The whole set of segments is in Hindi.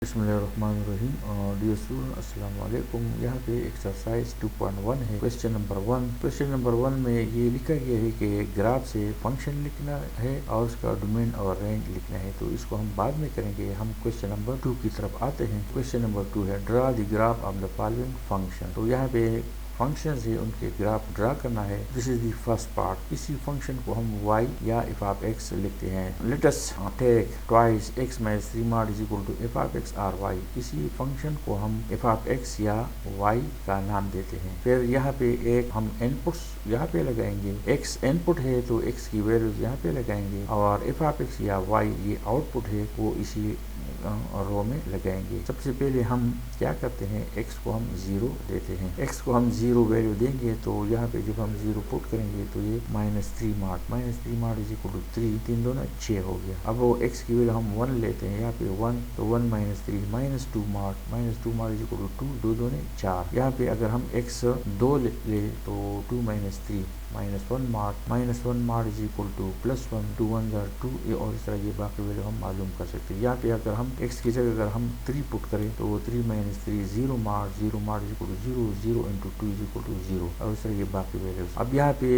बिस्मिल्लाहिर्रहमानिर्रहीम। डियर स्टूडेंट अस्सलाम वालेकुम। यहाँ पे एक्सरसाइज 2.1 है। क्वेश्चन नंबर वन में ये लिखा गया है कि ग्राफ से फंक्शन लिखना है और उसका डोमेन और रेंज लिखना है। तो इसको हम बाद में करेंगे। हम क्वेश्चन नंबर 2 की तरफ आते हैं। क्वेश्चन नंबर 2 है draw the graph of the following function. तो यहाँ पे फंक्शन है उनके ग्राफ ड्रा करना है। This is the first part. किसी फंक्शन को हम y या f ऑफ x लिखते हैं। Let us take twice x minus 3 mod is equal to f of x और y। किसी फंक्शन को हम f ऑफ x या y का नाम देते हैं। फिर यहाँ पे एक हम इनपुट्स यहाँ पे लगाएंगे। x इनपुट है तो x की वैल्यूज यहाँ पे लगाएंगे और f ऑफ x या y ये आउटपुट है वो इसी रो में लगाएंगे। सबसे पहले हम क्या करते हैं, x को हम 0 देते हैं। x को हम 0 वैल्यू देंगे तो यहाँ पे जब हम 0 पुट करेंगे तो ये -3 mod इज इक्वल टू 3, 3 दूना 6 हो गया। अब वो x की वैल्यू हम 1 लेते हैं। यहाँ पे 1 तो 1 - 3 -2 mod इज इक्वल टू 2, 2 दूने 4। यहाँ पे अगर हम x 2 ले तो 2 - 3 -1 mod इज इक्वल टू +1, 2 1 जार 2 और इस तरह ये बाकी वैल्यू हम मालूम कर सकते हैं। यहाँ पे अगर हम x की जगह अगर हम 3 पुट करें तो 3 - 3 0 mod is equal to 0, 0 into 2 is equal to 0 और इस तरह ये बाकी वैल्यूज। अब यहाँ पे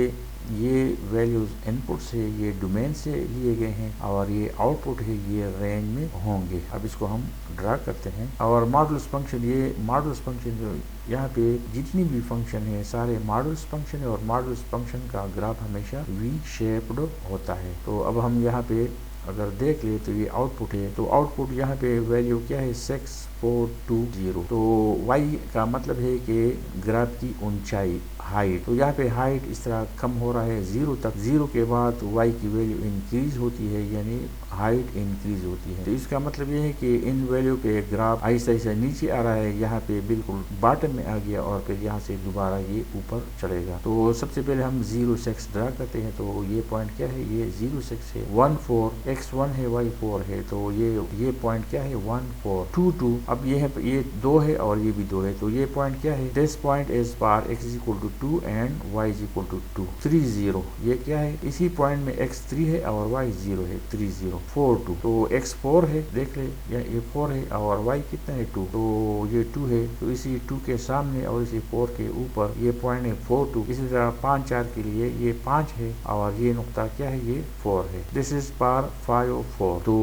ये वैल्यूज इनपुट से ये डोमेन से लिए गए हैं और ये आउटपुट है ये रेंज में होंगे। अब इसको हम ड्रा करते हैं और मॉडुलस फंक्शन, ये मॉडुलस फंक्शन जो यहाँ पे जितनी भी फंक्शन है सारे मॉडुलस फंक्शन है और मॉडुलस फंक्शन का ग्राफ हमेशा वी शेप्ड होता है। तो अब हम यहाँ पे अगर देख ले तो ये आउटपुट है। तो आउटपुट यहाँ पे वैल्यू क्या है 6420। तो y का मतलब है कि ग्राफ की ऊंचाई हाइट। तो यहाँ पे हाइट इस तरह कम हो रहा है 0 तक। 0 के बाद y की वैल्यू इंक्रीज होती है यानी हाइट इंक्रीज होती है। तो इसका मतलब ये है कि इन वैल्यू पे ग्राफ ऐसा ऐसा नीचे आ रहा है, यहाँ पे बिल्कुल बॉटम में आ गया और फिर यहाँ से दोबारा ये ऊपर चढ़ेगा। तो सबसे पहले हम 0 6 ड्रा करते हैं। तो ये पॉइंट क्या है, ये 0 6 है। 1 4 x 1 है y 4 है। तो ये पॉइंट क्या है 1 4 2 2। अब ये है ये 2 है और ये भी 2 है। तो ये पॉइंट क्या है, दिस पॉइंट इज पार x is equal to 2 and y is equal to 2 3 0। ये क्या है, इसी पॉइंट में x 3 है और y 0 है 3 0 4 2। तो x 4 है, देख ले ये 4 है और y कितना है 2। तो ये 2 है तो इसी 2 के सामने और इसी 4 के ऊपर ये पॉइंट है 4 2। इसी तरह 5 4 के लिए ये 5 है और ये नुक्ता क्या है, ये 4 है। दिस इज पार 5 4। तो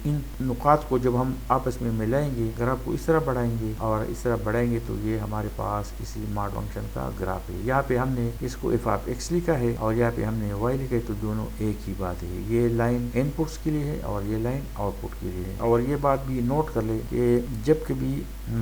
इन नुकात को जब हम आपस में मिलाएंगे ग्राफ को इस तरह बढ़ाएंगे और इस तरह बढ़ाएंगे तो ये हमारे पास इसी मॉड फंक्शन का ग्राफ है। यहाँ पे हमने इसको f ऑफ x लिखा है और यहाँ पे हमने y लिखा है। तो दोनों एक ही बात है। ये लाइन इनपुट्स के लिए है और ये लाइन आउटपुट के लिए है। और ये बात भी नोट कर ले कि जब कभी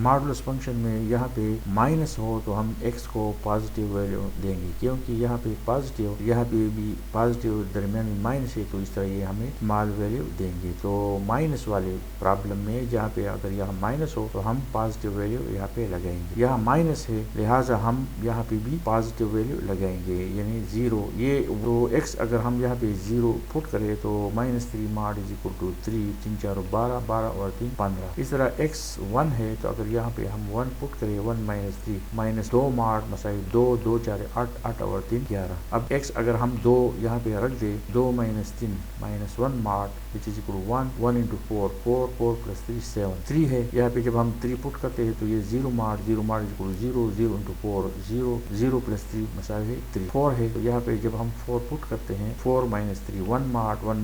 मॉडुलस फंक्शन में यहाँ पे माइनस हो तो हम x को पॉजिटिव वैल्यू देंगे, क्योंकि यहाँ पे पॉजिटिव यहाँ पे भी पॉजिटिव दरमियान में माइनस है। तो इस तरह ये हमें स्मॉल वैल्यू देंगे। तो माइनस वाले प्रॉब्लम में जहाँ पे अगर यहाँ माइनस हो तो हम पॉजिटिव वैल्यू यहाँ पे लगाएंगे। यहाँ माइनस है लिहाजा हम यहाँ पे भी पॉजिटिव वैल्यू लगाएंगे यानी 0। ये वो x अगर हम यहाँ पे 0 पुट करें तो -3 mod इज इक्वल टू 3 3 4 12 12 और 3 15। इस तरह x 1 है तो अगर यहाँ पे हम 1 पुट करें 1 - 3 -2 mod मसाई 2 2 4 8 8 और 3 11। अब x अगर हम 2 यहाँ पे रख दे 2 - 3 -1 mod which is equal 1 1 into 4 4 4 + 3 7 3 है। यहाँ पे जब हम 3 पुट करते हैं तो ये 0 mod इज इक्वल 0 0 इंटू 4 0 0 + 3 मसाई है 3 4 है। तो यहाँ पे जब हम 4 पुट करते हैं 4 - 3 1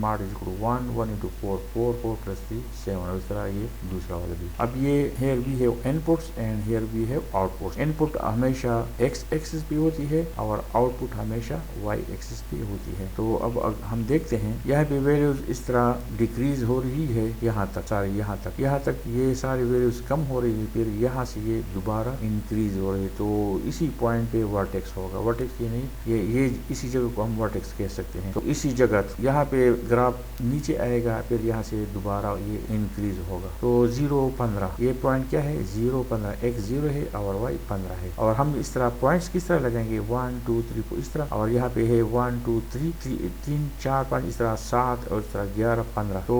mod इज इक्वल 1 1 इंटू 4 4 4 + 3 7 और इस तरह ये दूसरा वाला भी। अब ये here we have inputs and here we have outputs. Input हमेशा x एक्सिस पे होती है और आउटपुट हमेशा y एक्सिस पे होती है। तो अब हम देखते हैं यहाँ पे वैल्यूज इस तरह डिक्रीज हो रही है यहाँ तक सारे यहाँ तक ये सारी वैल्यूज कम हो रही है। फिर यहाँ से ये दोबारा इंक्रीज हो रही है। तो इसी पॉइंट पे वर्टेक्स होगा। वर्टेक्स ये नहीं ये इसी जगह को हम वर्टेक्स कह सकते हैं। तो इसी जगह यहाँ पे ग्राफ नीचे आएगा फिर यहाँ से दोबारा ये इंक्रीज होगा। तो 0 15 ये पॉइंट क्या है 0 15 x 0 है और y 15 है। और हम इस तरह पॉइंट्स किस तरह लगाएंगे 1 2 3 4 इस तरह। और यहाँ पे है 1 2 3 3 4 5 इस तरह 7 और इस तरह 11 15। तो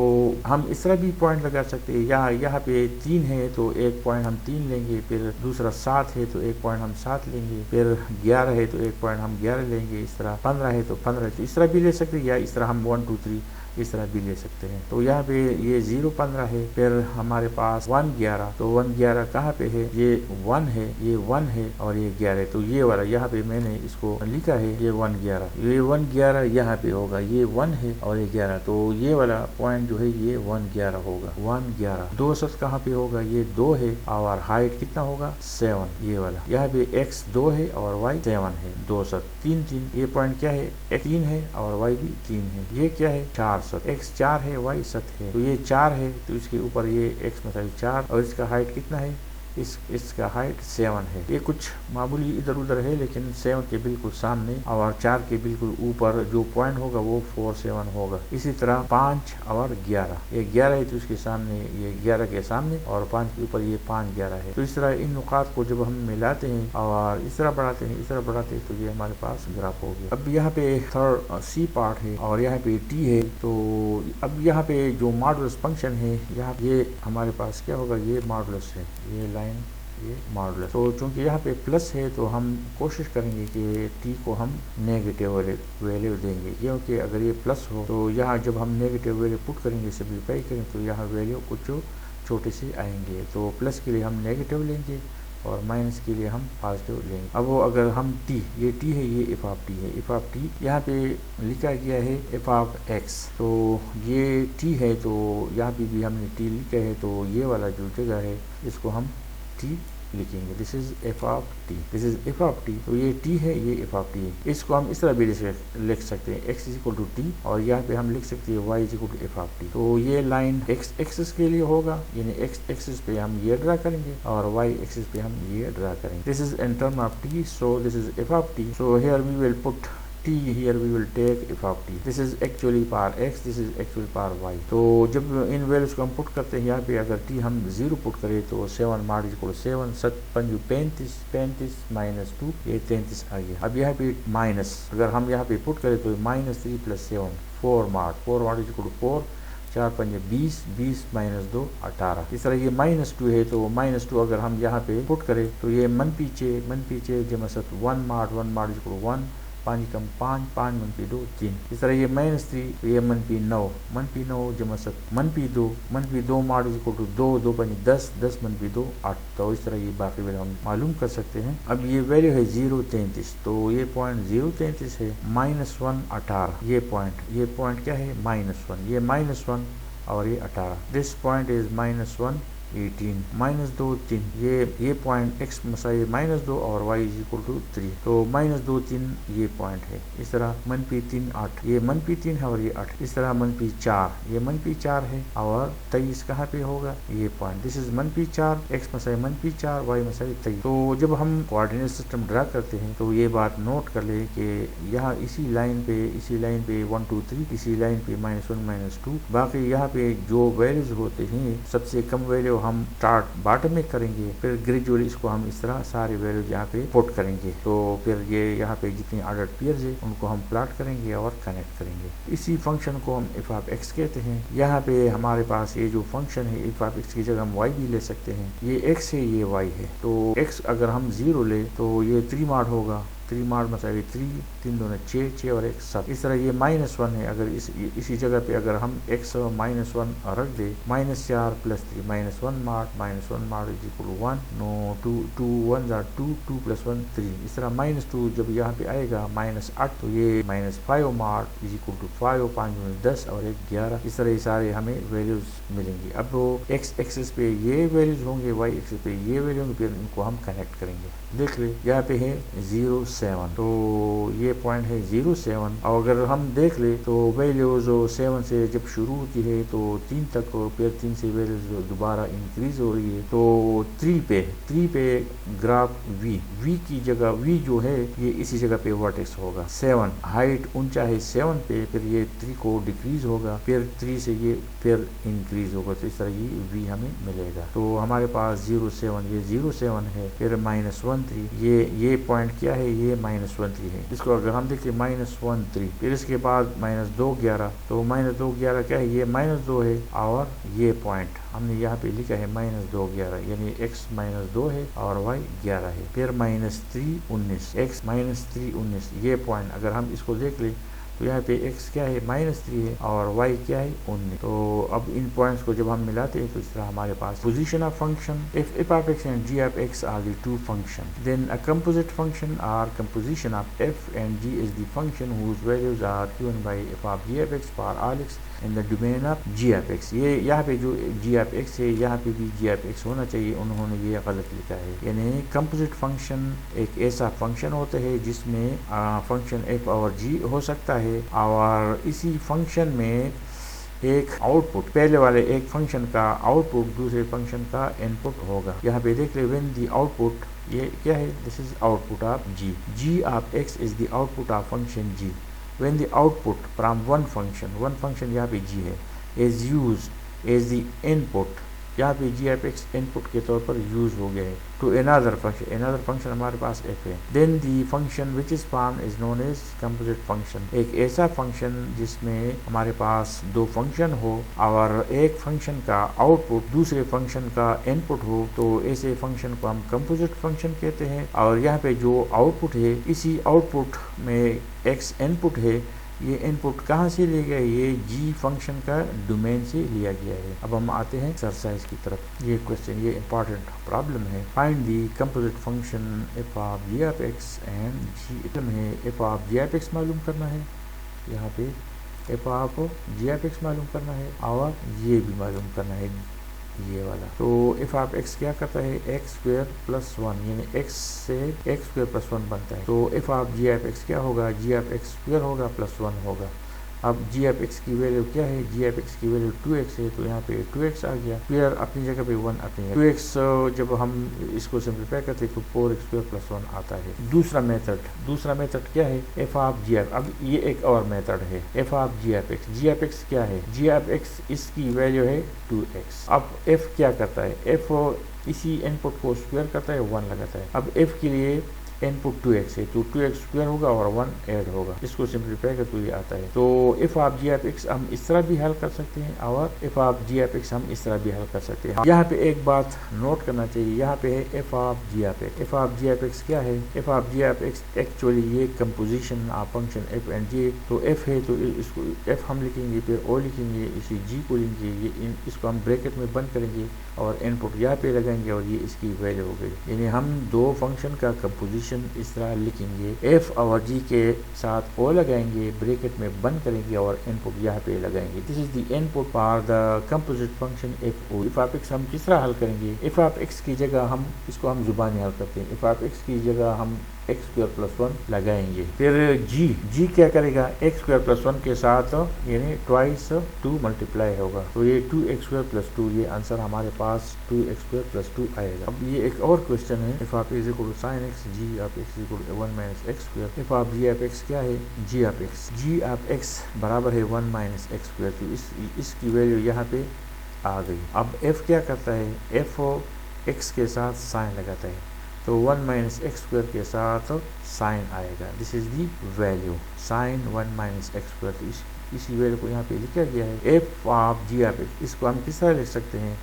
हम इस तरह भी पॉइंट लगा सकते हैं। यहाँ पे 3 है तो एक पॉइंट हम 3 लेंगे, फिर दूसरा 7 है तो एक पॉइंट हम 7 लेंगे, फिर 11 है तो एक पॉइंट हम 11 लेंगे, इस तरह 15 है तो 15 तो इस तरह भी ले सकते हैं। या इस तरह हम 1 2 3 इस तरह भी ले सकते हैं। तो यहाँ पे ये 0-15 है, फिर हमारे पास 1-11, तो 1-11 कहाँ पे है, ये 1 है, ये 1 है और ये 11 है। तो ये वाला यहाँ पे मैंने इसको लिखा है ये 1-11, ये 1-11 यहाँ पे होगा, ये 1 है और ये 11, तो ये वाला पॉइंट जो है ये 1-11 होगा। 1-11 2 सत कहाँ पे होगा, ये 2 है और हाइट कितना होगा 7, ये वाला। यहाँ पे x 2 है और y 7 है। 2 सत 3-3, ये पॉइंट क्या है, x 3 है और y भी 3 है। ये क्या है 4 सत, x 4 है y सत है, तो ये 4 है, तो इसके ऊपर ये x मतलब 4 और इसका हाइट कितना है, इसका हाइट 7 है। ये कुछ मामूली इधर उधर है, लेकिन 7 के बिल्कुल सामने और 4 के बिल्कुल ऊपर जो पॉइंट होगा वो 4-7 होगा। इसी तरह 5 और 11, ये 11 है तो इसके सामने ये 11 के सामने और 5 के ऊपर ये 5-11 है। तो इस तरह इन नुकात को जब हम मिलाते हैं और इस तरह बढ़ाते हैं, इस तरह बढ़ाते हैं, तो ये हमारे पास ग्राफ हो गया। अब यहाँ पे थर्ड सी पार्ट है और यहाँ पे टी है। तो अब यहाँ पे जो मॉडुलस फंक्शन है, यहाँ ये हमारे पास क्या होगा, ये मॉडुलस है, ये लाइन ये मॉडुलस। तो चूंकि यहाँ पे प्लस है तो हम कोशिश करेंगे कि टी को हम नेगेटिव वैल्यू देंगे, क्योंकि अगर ये प्लस हो तो यहाँ जब हम नेगेटिव वैल्यू पुट करेंगे, सिंपलीफाई करें, तो यहाँ वैल्यू कुछ छोटे से आएंगे। तो प्लस के लिए हम नेगेटिव लेंगे और माइनस के लिए हम पॉजिटिव लेंगे। अब वो अगर हम टी, ये टी है, ये एफ ऑफ टी है, एफ ऑफ टी यहाँ पे लिखा गया है एफ ऑफ एक्स, तो ये टी है, तो यहाँ पे भी हमने टी लिखा है, तो ये वाला जो जगह है इसको हम टी लिखेंगे। This is f of T, this is f of t, तो ये टी है, ये एफ ऑफ टी है। इसको हम इस तरह भी लिख सकते हैं, x is equal to t और यहाँ पे हम लिख सकते हैं y is equal to f of t. तो ये लाइन एक्स एक्सिस के लिए होगा, यानी एक्स एक्सिस पे हम ये ड्रा करेंगे और वाई एक्सिस पे हम ये ड्रा करेंगे। This is in term of t, so this is f of t, so here we will put t, here we will take f of t, this is actually power x, this is actually power y। तो जब इन वैल्यूज को हम पुट करते हैं, यहाँ पे अगर t हम 0 पुट करें तो 7 मॉड इक्वल 7 7 5 35 35 माइनस 2 ये 33 आ गया। अब यहाँ पे माइनस अगर हम यहाँ पे पुट करें तो -3 + 7 4 मॉड इक्वल 4 4 5 20 20 माइनस 2 18। इस तरह ये -2 है, तो -2 अगर हम यहाँ पे पुट करें तो ये मन पीछे जमा 1 मॉड इक्वल 1 5 कम 5 5 - 2 3। इस तरह ये -3 तो ये -9 जमा 7 -2 मॉड इक्वल टू 2 2 5 10 10 - 2 8। तो इस तरह ये बाकी वैल्यू हम मालूम कर सकते हैं। अब ये वैल्यू है 0.33, तो ये पॉइंट 0.33 है, -1 18, ये पॉइंट क्या है -1, ये -1 और ये 18, दिस पॉइंट इज -1 18 -2 3, ये पॉइंट x मसाई -2 और y इज इक्वल टू 3, तो -2 3 ये पॉइंट है। इस तरह -3 8, ये -3 है और ये 8। इस तरह -4, ये -4 है और 23 कहाँ पे होगा, ये पॉइंट, दिस इज -4 x मसाई -4 y मसाई 23। तो जब हम कोऑर्डिनेट सिस्टम ड्रा करते हैं तो ये बात नोट कर ले कि यहाँ इसी लाइन पे 1 2 3, इसी लाइन पे -1 -2, बाकी यहाँ पे जो वैल्यूज होते हैं सबसे कम वैल्यू हम स्टार्ट बॉटम में करेंगे, फिर ग्रेजुअली इसको हम इस तरह सारे वैल्यूज यहाँ पे पुट करेंगे। तो फिर ये यहाँ पे जितनी ऑर्डर्ड पेयर्स है उनको हम प्लॉट करेंगे और कनेक्ट करेंगे। इसी फंक्शन को हम एफ ऑफ एक्स कहते हैं। यहाँ पे हमारे पास ये जो फंक्शन है एफ ऑफ एक्स की जगह हम वाई भी ले सकते हैं, ये एक्स है ये वाई है। तो एक्स अगर हम 0 ले तो ये 3 मॉड होगा, 3 मॉड मतलब 3 3 दूनी 6 और 1 7। इस तरह ये -1 है, अगर इसी जगह पे अगर हम x -1 रख दे, -4 + 3 -1 मॉड इज इक्वल 1 नो 2 1 2 2 + 1 3। इस तरह -2 जब यहाँ पे आएगा -8, तो ये -5 मॉड इज इक्वल टू 5 5 10 और 1 11। इस तरह ये सारे हमें वैल्यूज मिलेंगी। अब वो x एक्सिस पे ये वैल्यूज होंगे, y एक्सिस पे ये वैल्यू होंगे, फिर इनको हम कनेक्ट करेंगे। देख ले यहाँ पे है 0 7, तो ये पॉइंट है 0 7। और अगर हम देख ले तो वैल्यू जो 7 से जब शुरू होती है तो 3 तक, फिर 3 से वैल्यू दोबारा इंक्रीज हो रही है। तो 3 पे ग्राफ v की जगह v जो है ये इसी जगह पे वर्टेक्स होगा। 7 हाइट ऊंचा है 7 पे, फिर ये 3 को डिक्रीज होगा, फिर 3 से ये फिर इंक्रीज होगा, तो इस तरह ये v हमें मिलेगा। तो हमारे पास 0 7, ये 0 7 है, फिर -1 3, ये पॉइंट क्या है, ये -1 3 है। इसको अगर हम देखें -1 3, फिर इसके बाद -2 11, तो -2 11 क्या है, ये -2 है और ये पॉइंट हमने यहाँ पे लिखा है -2 11, यानी x -2 है और y 11 है। फिर -3 19, x -3 19, ये पॉइंट अगर हम इसको देख ले तो यहाँ पे x क्या है -3 है और y क्या है 19। तो अब इन पॉइंट्स को जब हम मिलाते हैं तो इस तरह हमारे पास position of function f of x and g of x are the two functions, then a composite function or composition of f and g is the function whose values are given by f of g of x for all x in the domain of g of x। ये यहाँ पे जो g of x है यहाँ पे भी g of x होना चाहिए, उन्होंने ये गलत लिखा है। यानी कंपोजिट फंक्शन एक ऐसा फंक्शन होता है जिसमें फंक्शन f और g हो सकता है और इसी फंक्शन में एक आउटपुट, पहले वाले एक फंक्शन का आउटपुट दूसरे फंक्शन का इनपुट होगा। यहाँ पे देख ले व्हेन द आउटपुट, ये क्या है, this is output of g of x is the output of function g। When the output from one function यहाँ पे g है is used as the input, यहाँ पे g ऑफ x इनपुट के तौर पर यूज हो गया है टू अनदर फंक्शन हमारे पास f है। Then the function which is form is known as composite function, एक ऐसा फंक्शन जिसमें हमारे पास दो फंक्शन हो और एक फंक्शन का आउटपुट दूसरे फंक्शन का इनपुट हो, तो ऐसे फंक्शन को हम कंपोजिट फंक्शन कहते हैं। और यहाँ पे जो आउटपुट है, इसी आउटपुट में x इनपुट है, ये इनपुट कहाँ से लिया गया है, ये g फंक्शन का डोमेन से लिया गया है। अब हम आते हैं एक्सरसाइज की तरफ। ये क्वेश्चन, ये इंपॉर्टेंट प्रॉब्लम है। Find the composite function f of g of x and g है f of g of x मालूम करना है, यहाँ पे f of g of x मालूम करना है और ये भी मालूम करना है, ये वाला। तो f ऑफ x क्या करता है, x स्क्वायर प्लस 1, यानी x से x स्क्वायर प्लस 1 बनता है। तो f of g of x क्या होगा, g ऑफ x स्क्वायर होगा प्लस 1 होगा। अब g ऑफ x की वैल्यू क्या है, g ऑफ x की वैल्यू 2x है, तो यहाँ पे 2x आ गया, स्क्वायर अपनी जगह पे 1 अपनी जगह। 2x जब हम इसको सिंप्लीफाई करते हैं तो 4x स्क्वायर प्लस 1 आता है। दूसरा मेथड क्या है, f ऑफ g ऑफ, अब ये एक और मेथड है f of g of x क्या है, g ऑफ x इसकी वैल्यू है 2x। अब f क्या करता है, f इसी इनपुट को स्क्वायर करता है, 1 लगाता है। अब f के लिए इनपुट 2x है तो 2x स्क्वायर होगा और 1 ऐड होगा, इसको सिंप्लीफाई कर तो ये आता है। तो f of g of x हम इस तरह भी हल कर सकते हैं और f of g of x हम इस तरह भी हल कर सकते हैं। यहाँ पे एक बात नोट करना चाहिए, यहाँ पे है f of g of x। f of g of x क्या है, f of g of x actually ये composition of function f and g। तो f है तो इसको f हम लिखेंगे, फिर o लिखेंगे, इसी g को लेंगे, ये इसको हम ब्रैकेट में बंद करेंगे और इनपुट यहाँ पे लगाएंगे और ये इसकी वैल्यू हो गई। यानी हम दो फंक्शन का कंपोजिशन इस तरह लिखेंगे, f और g के साथ o लगाएंगे, ब्रैकेट में बंद करेंगे और इनपुट यहाँ पे लगाएंगे। This is the input for the composite function f of x। हम किस तरह हल करेंगे, f ऑफ x की जगह हम इसको हम जुबानी हल करते हैं, f ऑफ x की जगह हम x स्क्वायर प्लस 1 लगाएंगे। फिर g क्या करेगा, x स्क्वायर प्लस 1 के साथ यानी ट्वाइस 2 मल्टीप्लाई होगा, तो ये 2x स्क्वायर प्लस 2, ये आंसर हमारे पास 2x स्क्वायर प्लस 2 आएगा। अब ये एक और क्वेश्चन है, f of x equal to sin x, g of x equal to 1 minus x square. f of g of x क्या है, g ऑफ x बराबर है 1 माइनस x स्क्वायर, तो इसकी वैल्यू यहाँ पे आ गई। अब f क्या करता है, f x के साथ साइन लगाता है, तो 1 माइनस एक्स स्क्वायर के साथ साइन आएगा। This is the value sine 1 minus x square. तो इसी वैल्यू को यहाँ पे लिखा गया है f of g of x। इसको हम किस तरह लिख सकते हैं,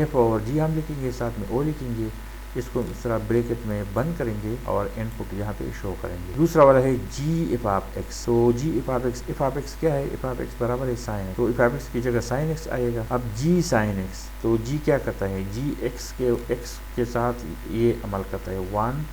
f ओवर g हम लिखेंगे, साथ में o लिखेंगे, इसको इस तरह ब्रैकेट में बंद करेंगे और इनपुट यहाँ पे शो करेंगे। दूसरा वाला है g f ऑफ x। तो g f ऑफ x क्या है, f ऑफ x बराबर है साइन, तो f ऑफ x की जगह साइन x आएगा। अब g साइन x, तो g क्या करता है, g x के साथ ये अमल करता है 1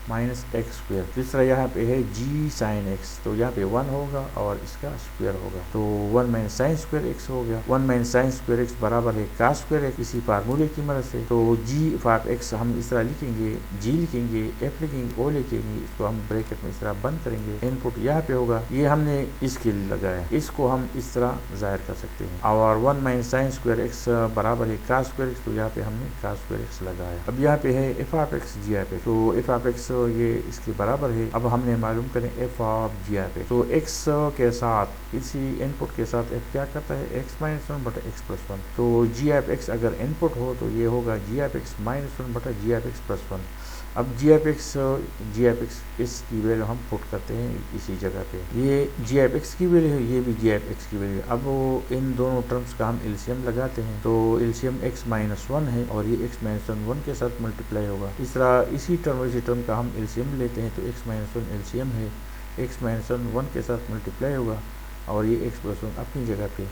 माइनस एक्स स्क्वायर। तीसरा यहाँ पे है g साइन x, तो यहाँ पे 1 होगा और इसका स्क्वायर होगा, तो 1 माइनस साइन स्क्वायर x हो गया। 1 माइनस साइन स्क्वायर x बराबर है cos स्क्वायर x, इसी फार्मूले की मदद से। तो g ऑफ x हम इस तरह लिखेंगे, g लिखेंगे, f लिखेंगे, o लिखेंगे, इसको हम ब्रैकेट में इस तरह बंद करेंगे, इनपुट यहाँ पे होगा, ये हमने इसके लिए लगाया, इसको हम इस तरह जाहिर कर सकते हैं। और 1 माइनस साइन स्क्वायर x बराबर है cos स्क्वायर x, तो यहाँ पे हमने cos स्क्वायर x लगाया। अब यहाँ पे है f of x g of x, तो f ऑफ x ये इसके बराबर है। अब हमने मालूम करें f of g of x, तो x के साथ इसी इनपुट के साथ f क्या करता है, x माइनस 1 बटा x प्लस 1। तो g ऑफ x अगर इनपुट हो तो ये होगा g ऑफ x माइनस 1 बटा g ऑफ x प्लस 1। अब g ऑफ x इसकी वैल्यू हम पुट करते हैं इसी जगह पे, ये g ऑफ x की वैल्यू है, ये भी g ऑफ x की वैल्यू है। अब वो इन दोनों टर्म्स का हम एलसीएम लगाते हैं, तो एलसीएम x माइनस 1 है और ये x माइनस 1 के साथ मल्टीप्लाई होगा। इस तरह इसी टर्म का हम एलसीएम लेते हैं, तो x माइनस 1 एलसीएम है, एक्स माइनस वन के साथ मल्टीप्लाई होगा और ये एक्स प्लस वन अपनी जगह पे।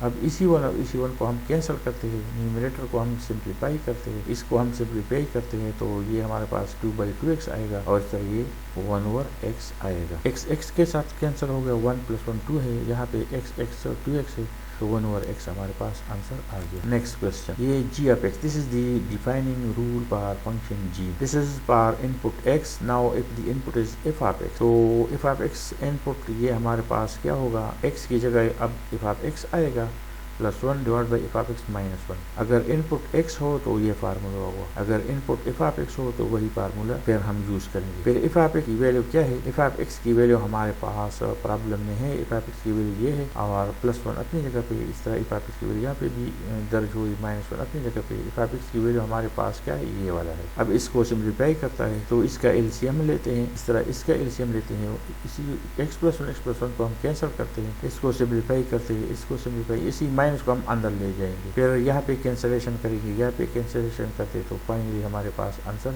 अब इसी वन और इसी वन को हम कैंसिल करते हैं, न्यूमरेटर को हम सिंप्लीफाई करते हैं, इसको हम सिंप्लीफाई करते हैं तो ये हमारे पास 2/2x आएगा और इस तरह ये 1/x आएगा। x के साथ कैंसिल हो गया, 1 + 1 2 है, यहाँ पे x 2x है तो 1/x हमारे पास आंसर आ गया। नेक्स्ट क्वेश्चन, ये g of x, this is the defining rule for function g, this is for input x। Now if the input is f of x, तो f ऑफ x इनपुट ये हमारे पास क्या होगा, x की जगह अब f ऑफ x आएगा +1 divide by f of x -1। अगर इनपुट x हो तो ये फार्मूला होगा, अगर इनपुट f ऑफ x हो तो वही फार्मूला फिर हम यूज करेंगे। फिर f ऑफ x की वैल्यू क्या है, f ऑफ x की वैल्यू हमारे पास प्रॉब्लम में है, f ऑफ x की वैल्यू ये है और +1 अपनी जगह पे, इस तरह f ऑफ x की वैल्यू यहाँ पे भी दर्ज हुई, -1 अपनी जगह पे, f ऑफ x की वैल्यू हमारे पास क्या है, ये वाला है। अब इसको सिम्प्लीफाई करता है तो इसका एलसीएम लेते हैं, इस तरह इसका एलसीएम लेते हैं, इसी x + 1 को हम कैंसिल करते हैं, इसको सिम्प्लीफाई करते हैं, इसको सिम्प्लीफाई, इसी माइनस को हम अंदर ले जाएंगे, फिर यहाँ पे कैंसिलेशन करेंगे, यहाँ पे कैंसिलेशन करते तो फाइनली हमारे पास आंसर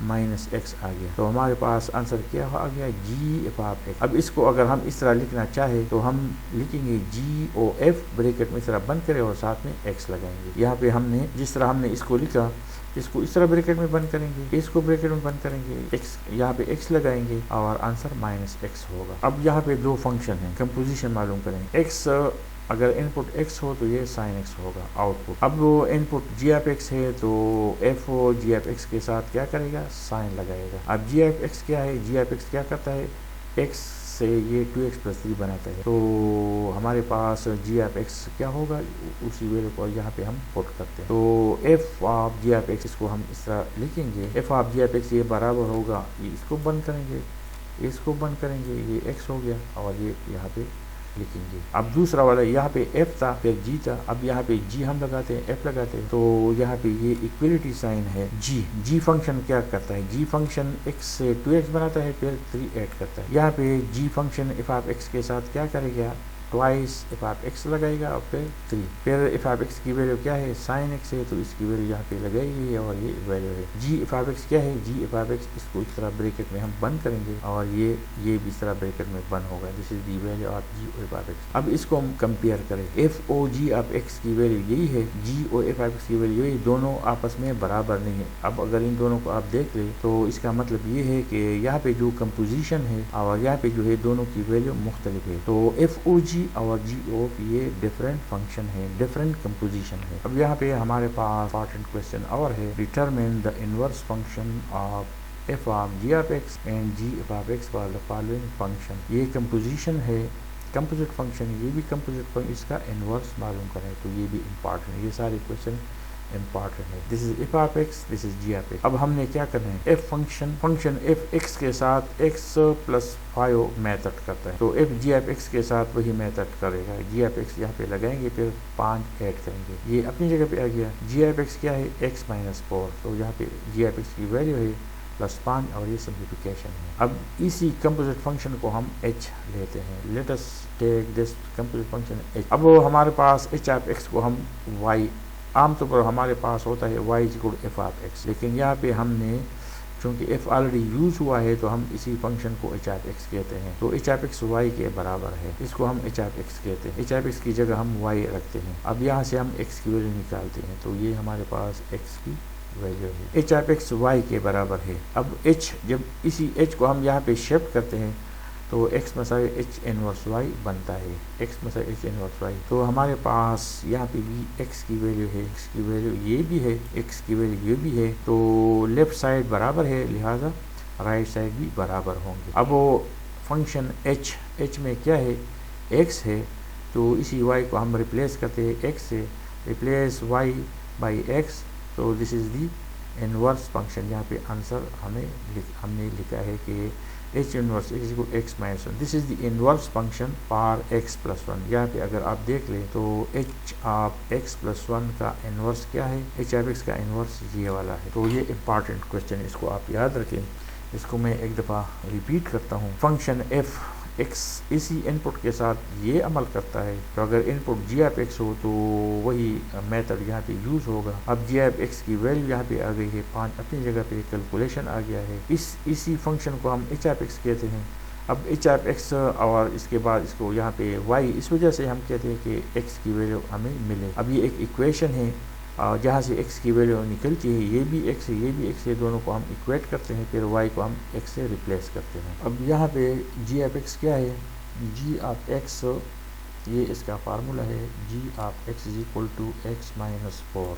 -x आ गया। तो हमारे पास आंसर क्या आ गया, g ऑफ x। अब इसको अगर हम इस तरह लिखना चाहे तो हम लिखेंगे GOF, ब्रैकेट में इस तरह बंद करें और साथ में x लगाएंगे। यहाँ पे हमने जिस तरह हमने इसको लिखा, इसको इस तरह ब्रैकेट में बंद करेंगे, इसको ब्रैकेट में बंद करेंगे, x यहाँ पे x लगाएंगे और आंसर -x होगा। अब यहाँ पे दो फंक्शन है, कंपोजिशन मालूम करेंगे। x अगर इनपुट x हो तो ये sin x होगा आउटपुट। अब वो इनपुट g ऑफ x है तो f g ऑफ x के साथ क्या करेगा, साइन लगाएगा। अब g ऑफ x क्या है, g ऑफ x क्या करता है, x से ये 2x + 3 बनाता है, तो हमारे पास g ऑफ x क्या होगा, उसी वैल्यू को यहाँ पे हम पुट करते हैं। तो f of g of x, इसको हम इस तरह लिखेंगे, f of g of x ये बराबर होगा, इसको बंद करेंगे, इसको बंद करेंगे, ये x हो गया और ये यहाँ पे लिखेंगे। अब दूसरा वाला यहाँ पे f था फिर g था, अब यहाँ पे g हम लगाते हैं, f लगाते हैं, तो यहाँ पे ये इक्वलिटी साइन है। g फंक्शन क्या करता है, g फंक्शन x से 2x बनाता है फिर 3 ऐड करता है। यहाँ पे g function f of x के साथ क्या करेगा, ट्वाइस f ऑफ x लगाएगा और फिर 3, फिर f ऑफ x की वैल्यू क्या है, sin x है तो इसकी वैल्यू यहाँ पे लगाएगी और ये वैल्यू है। g f ऑफ x क्या है, g f ऑफ x, इसको इस तरह ब्रैकेट में हम बंद करेंगे और ये भी इस तरह ब्रैकेट में बंद होगा, this is the value of g f of x। अब इसको हम कंपेयर करें, f o g of x की वैल्यू यही है, g o f of x की वैल्यू यही, दोनों आपस में बराबर नहीं है। अब अगर इन दोनों को आप देख ले तो इसका मतलब ये है कि यहाँ पे जो कंपोजिशन है और यहाँ पे जो है दोनों की वैल्यू मुख्तलिफ है, तो f o g और g ऑफ ये डिफरेंट फंक्शन है, डिफरेंट कंपोजिशन है। अब यहाँ पे हमारे पास इंपॉर्टेंट क्वेश्चन और है, determine the inverse function of f of g of x and g of x for the following function. ये कंपोजिशन है, कंपोजिट फंक्शन, ये भी कंपोजिट फंक्शन, इसका इनवर्स मालूम करें तो ये भी इम्पॉर्टेंट है, ये सारे क्वेश्चन इम्पॉर्टेंट है। This is f of x, this is g of x। अब हमने क्या करना है, f फंक्शन f x के साथ x + 5 मेथड करता है, तो f g ऑफ x के साथ वही मेथड करेगा, g ऑफ x यहाँ पे लगाएंगे फिर 5 ऐड करेंगे, ये अपनी जगह पे आ गया। g ऑफ x क्या है, x - 4, तो यहाँ पे g ऑफ x की वैल्यू है +5 और ये सिंप्लीफिकेशन है। अब इसी कंपोजिट फंक्शन को हम h लेते हैं, let us take this composite function h। अब हमारे पास h ऑफ x को हम y, आमतौर पर हमारे पास होता है y = f ऑफ x, लेकिन यहाँ पे हमने चूंकि f ऑलरेडी यूज हुआ है तो हम इसी फंक्शन को h ऑफ x कहते हैं, तो h ऑफ x y के बराबर है, इसको हम h ऑफ x कहते हैं। h ऑफ x की जगह हम y रखते हैं। अब यहाँ से हम x की वैल्यू निकालते हैं, तो ये हमारे पास x की वैल्यू है, h ऑफ x y के बराबर है। अब h, जब इसी h को हम यहाँ पे शिफ्ट करते हैं तो x = h इनवर्स y बनता है, x = h इनवर्स y। तो हमारे पास यहाँ पे भी x की वैल्यू है, x की वैल्यू ये भी है, x की वैल्यू ये भी है, तो लेफ्ट साइड बराबर है, लिहाजा राइट साइड भी बराबर होंगे। अब वो फंक्शन h में क्या है, x है, तो इसी y को हम रिप्लेस करते हैं, x से रिप्लेस y बाई x, तो this is the inverse function. यहाँ पे आंसर हमने लिखा है कि h inverse x - 1, this is the inverse function for x + 1। यहाँ पे अगर आप देख लें तो h ऑफ x + 1 का इनवर्स क्या है, h ऑफ x का इनवर्स ये वाला है। तो ये इंपॉर्टेंट क्वेश्चन, इसको आप याद रखें। इसको मैं एक दफ़ा रिपीट करता हूँ, फंक्शन f x इसी इनपुट के साथ ये अमल करता है, तो अगर इनपुट g ऑफ x हो तो वही मेथड यहाँ पे यूज़ होगा। अब g ऑफ x की वैल्यू यहाँ पे आ गई है 5, अपनी जगह पे कैलकुलेशन आ गया है। इसी फंक्शन को हम h ऑफ x कहते हैं। अब एच ऑफ एक्स और इसके बाद इसको यहाँ पे वाई, इस वजह से हम कहते हैं कि एक्स की वैल्यू हमें मिले। अब ये एक इक्वेशन है जहाँ से x की वैल्यू निकलती है, ये भी x है ये भी x है, दोनों को हम इक्वेट करते हैं, फिर y को हम x से रिप्लेस करते हैं। अब यहाँ पे g ऑफ x क्या है, g ऑफ x ये इसका फार्मूला है, g of x is equal to x minus 4।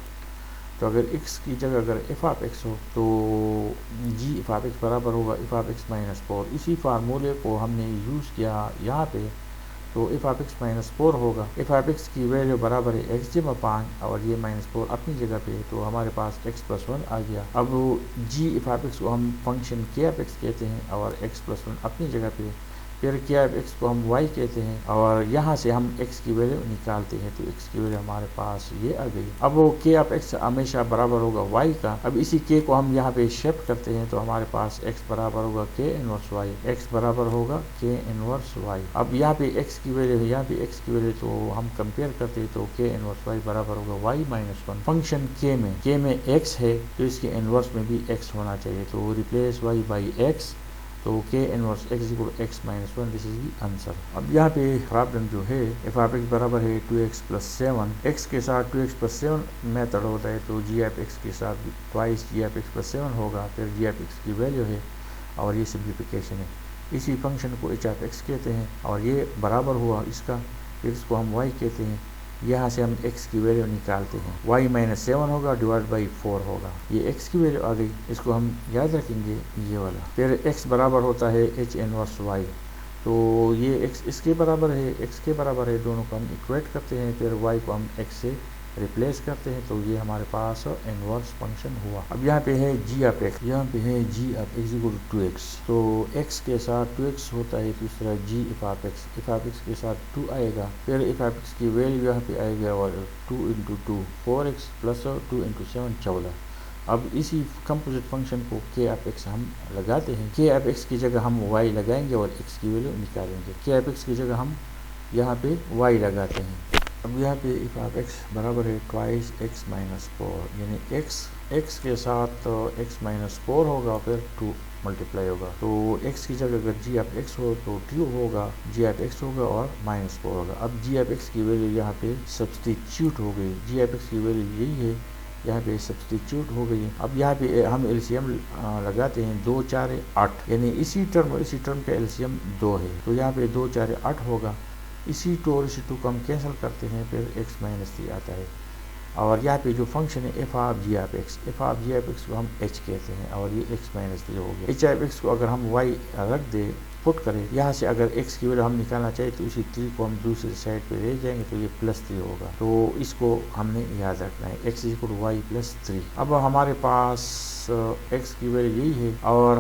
तो अगर x की जगह अगर f ऑफ x हो तो g f ऑफ x बराबर होगा f ऑफ x माइनस 4। इसी फार्मूले को हमने यूज़ किया यहाँ पे, तो f ऑफ x माइनस 4 होगा। f ऑफ x की वैल्यू बराबर है x जमा 5 और ये माइनस 4 अपनी जगह पे, तो हमारे पास x प्लस 1 आ गया। अब g f ऑफ x को हम फंक्शन k ऑफ x कहते हैं और x प्लस 1 अपनी जगह पे, फिर k ऑफ x को हम y कहते हैं और यहाँ से हम x की वैल्यू निकालते हैं, तो x की वैल्यू हमारे पास ये आ गई। अब वो k ऑफ x हमेशा बराबर होगा y का। अब इसी k को हम यहाँ पे शिफ्ट करते हैं, तो हमारे पास x बराबर होगा k इनवर्स y, x बराबर होगा k इनवर्स y। अब यहाँ पे x की वैल्यू है, यहाँ पे x की वैल्यू, तो हम कंपेयर करते हैं, तो k इनवर्स y बराबर होगा y माइनस 1। फंक्शन k में x है, तो इसके इनवर्स में भी x होना चाहिए, तो रिप्लेस y बाई x, तो k inverse x equal x minus 1, this is the answer. अब यहाँ पे प्रॉब्लम जो है f ऑफ x बराबर है 2x प्लस 7, x के साथ 2x प्लस 7 मेथड होता है, तो g ऑफ x के साथ twice g of x plus 7 होगा, फिर g ऑफ x की वैल्यू है और ये सिंप्लीफिकेशन है। इसी फंक्शन को h ऑफ x कहते हैं और ये बराबर हुआ इसका, फिर इसको हम y कहते हैं। यहाँ से हम x की वैल्यू निकालते हैं, y माइनस 7 होगा डिवाइड बाई 4 होगा, ये x की वैल्यू आ गई, इसको हम याद रखेंगे ये वाला। फिर x बराबर होता है h इनवर्स y, तो ये x इसके बराबर है, x के बराबर है, दोनों को हम इक्वेट करते हैं, फिर y को हम x से रिप्लेस करते हैं, तो ये हमारे पास इनवर्स फंक्शन हुआ। अब यहाँ पे है g ऑफ x, यहाँ पे है g of x equal to 2x, तो x के साथ 2x होता है, दूसरा g f ऑफ x के साथ 2 आएगा, फिर f ऑफ x की वैल्यू यहाँ पे आएगा और 2 इंटू 2 4x प्लस 2 इंटू 7 14। अब इसी कंपोजिट फंक्शन को k ऑफ x हम लगाते हैं, k ऑफ x की जगह हम y लगाएंगे और x की वैल्यू निकालेंगे, k ऑफ x की जगह हम यहाँ पे y लगाते हैं। अब यहाँ पे f ऑफ x बराबर है ट्वाइस x माइनस 4, यानी x के साथ x माइनस 4 होगा, फिर 2 मल्टीप्लाई होगा, तो x की जगह अगर g ऑफ x हो तो 2 होगा, g ऑफ x होगा और माइनस 4 होगा। अब g ऑफ x की वैल्यू यहाँ पे सब्सटीट्यूट हो गई, g ऑफ x की वैल्यू यही है, यहाँ पे सब्सटीट्यूट हो गई। अब यहाँ पे हम एलसीएम लगाते हैं, 2 4 8, यानी इसी टर्म का एलसीएम 2 है, तो यहाँ पे 2 4 8 होगा। इसी 2 और इसी 2 को हम कैंसिल करते हैं, फिर x माइनस 3 आता है। और यहाँ पे जो फंक्शन है f of g of x को हम h कहते हैं और ये x माइनस 3 हो गया। h ऑफ x को अगर हम y रख दे, पुट करें, यहाँ से अगर x की वैल्यू हम निकालना चाहिए तो उसी 3 को हम दूसरी साइड पे ले जाएंगे, तो ये प्लस 3 होगा, तो इसको हमने याद रखना है, x equal to y plus 3। अब हमारे पास x की वैल्यू यही है और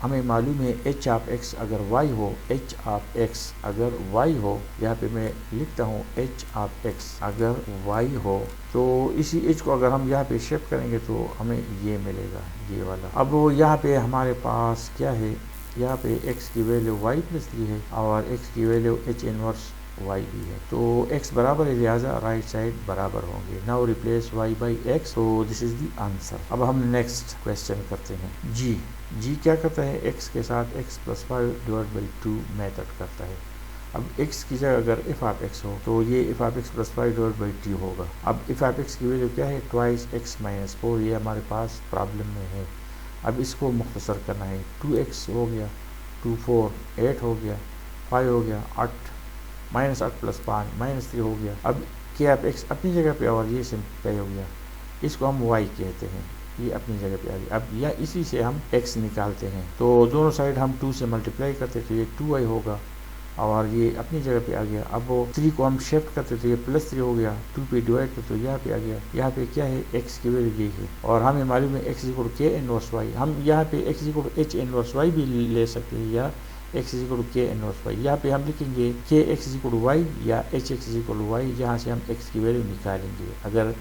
हमें मालूम है h ऑफ x अगर y हो, h ऑफ x अगर y हो, यहाँ पे मैं लिखता हूँ h ऑफ x अगर y हो, तो इसी h को अगर हम यहाँ पे शिफ्ट करेंगे तो हमें ये मिलेगा, ये वाला। अब यहाँ पे हमारे पास क्या है, यहाँ पे x की वैल्यू y प्लस 3 है और x की वैल्यू h इनवर्स y भी है, तो x बराबर है, लिहाजा राइट साइड बराबर होंगे। Now replace y by x, तो दिस इज द आंसर। अब हम नेक्स्ट क्वेश्चन करते हैं। g क्या करता है, x के साथ x plus 5 divide by 2 method करता है। अब x की जगह अगर f ऑफ x हो तो ये f of x plus 5 divide by 2 होगा। अब f ऑफ x की वैल्यू क्या है, ट्वाइस x माइनस 4, ये हमारे पास प्रॉब्लम में है। अब इसको मुख्तसर करना है, 2x हो गया, 2 4 8 हो गया, 5 हो गया 8, माइनस 8 प्लस 5 माइनस 3 हो गया। अब k ऑफ x अपनी जगह पे और ये सिंपलीफाई हो गया, इसको हम y कहते हैं, ये अपनी जगह पे आ गया। अब या इसी से हम x निकालते हैं, तो दोनों साइड हम 2 से मल्टीप्लाई करते तो ये 2y होगा और ये अपनी जगह पे आ गया। अब वो 3 को हम शिफ्ट करते तो ये प्लस 3 हो गया, 2 पे डिवाइड करते तो यहाँ पे आ गया। यहाँ पे क्या है, x की वैल्यू यही है और हमें मालूम है x equal k inverse y। हम यहाँ पे x equal h inverse y भी ले सकते हैं या x equal k inverse y। यहाँ पे हम लिखेंगे k x इक्वल y या h x इक्वल y, जहाँ से हम x की वैल्यू निकालेंगे। अगर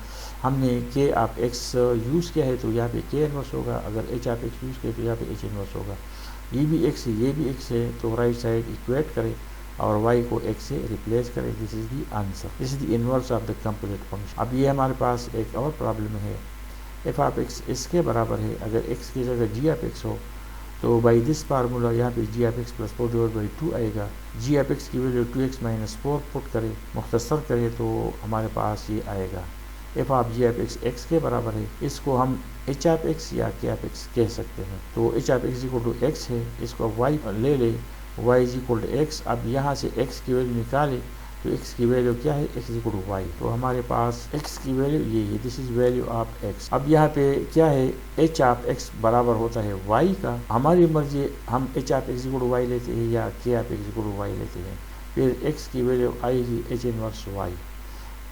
हमने k ऑफ x यूज़ किया है तो यहाँ पे k इनवर्स होगा, अगर h ऑफ x यूज़ किया तो यहाँ पे h इनवर्स होगा। ये भी x है, ये भी x है, तो राइट साइड इक्वेट करें और y को x से रिप्लेस करें, this is the answer, this is the inverse of the composite function. अब ये हमारे पास एक और प्रॉब्लम है, f ऑफ x इसके बराबर है, अगर x की जगह g ऑफ x हो तो बाई दिस फार्मूला यहाँ पे g f x plus 4 divide by 2 आएगा। जी एफ एक्स की वैल्यू 2x माइनस 4 पुट करें, मुख्तसर करें तो हमारे पास ये आएगा। F of g f x x के बराबर है, इसको हम एच ऑफ एक्स या के ऑफ एक्स कह सकते हैं। तो h of x equal to x है, इसको वाई ले ले, y is equal to x. अब यहाँ से एक्स की वैल्यू निकाले तो x की वैल्यू क्या है, x इक्वल टू वाई। तो हमारे पास x की वैल्यू ये है, this is value of x। अब यहाँ पे क्या है, h ऑफ x बराबर होता है y का। हमारी मर्जी हम h of x equal to y लेते हैं या k of x equal to y लेते हैं। फिर x की वैल्यू आएगी h इनवर्स y।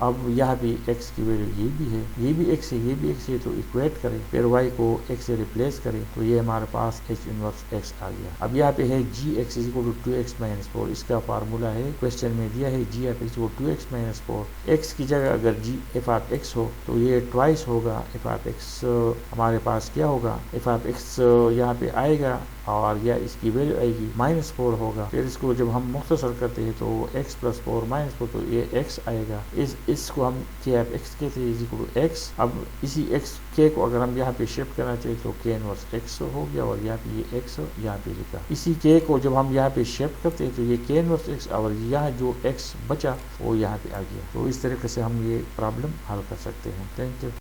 अब यहाँ भी x की वैल्यू ये भी है, ये भी x है, ये भी x है, तो इक्वेट करें, फिर y को x से रिप्लेस करें तो ये हमारे पास h इनवर्स x आ गया। अब यहाँ पे है g x is equal to 2x minus 4, इसका फार्मूला है, क्वेश्चन में दिया है g f x equal 2x minus 4। x की जगह अगर जी एफ ऑफ x हो तो ये ट्वाइस होगा एफ ऑफ x। हमारे पास क्या होगा, एफ ऑफ x यहाँ पे आएगा और या इसकी वैल्यू आएगी -4 होगा। फिर इसको जब हम मुख्तसर करते हैं तो x प्लस 4 माइनस 4, तो ये x आएगा। इसको हम के एफ एक्स कहते हैं, इक्वल टू एक्स। अब इसी x के को अगर हम यहाँ पे शिफ्ट करना चाहिए तो k इनवर्स x हो गया, और यहाँ पे ये x यहाँ पे लिखा। इसी k को जब हम यहाँ पे शिफ्ट करते हैं तो ये k इनवर्स x, और यहाँ जो x बचा वो यहाँ पे आ गया। तो इस तरीके से हम ये प्रॉब्लम हल कर सकते हैं। Thank you.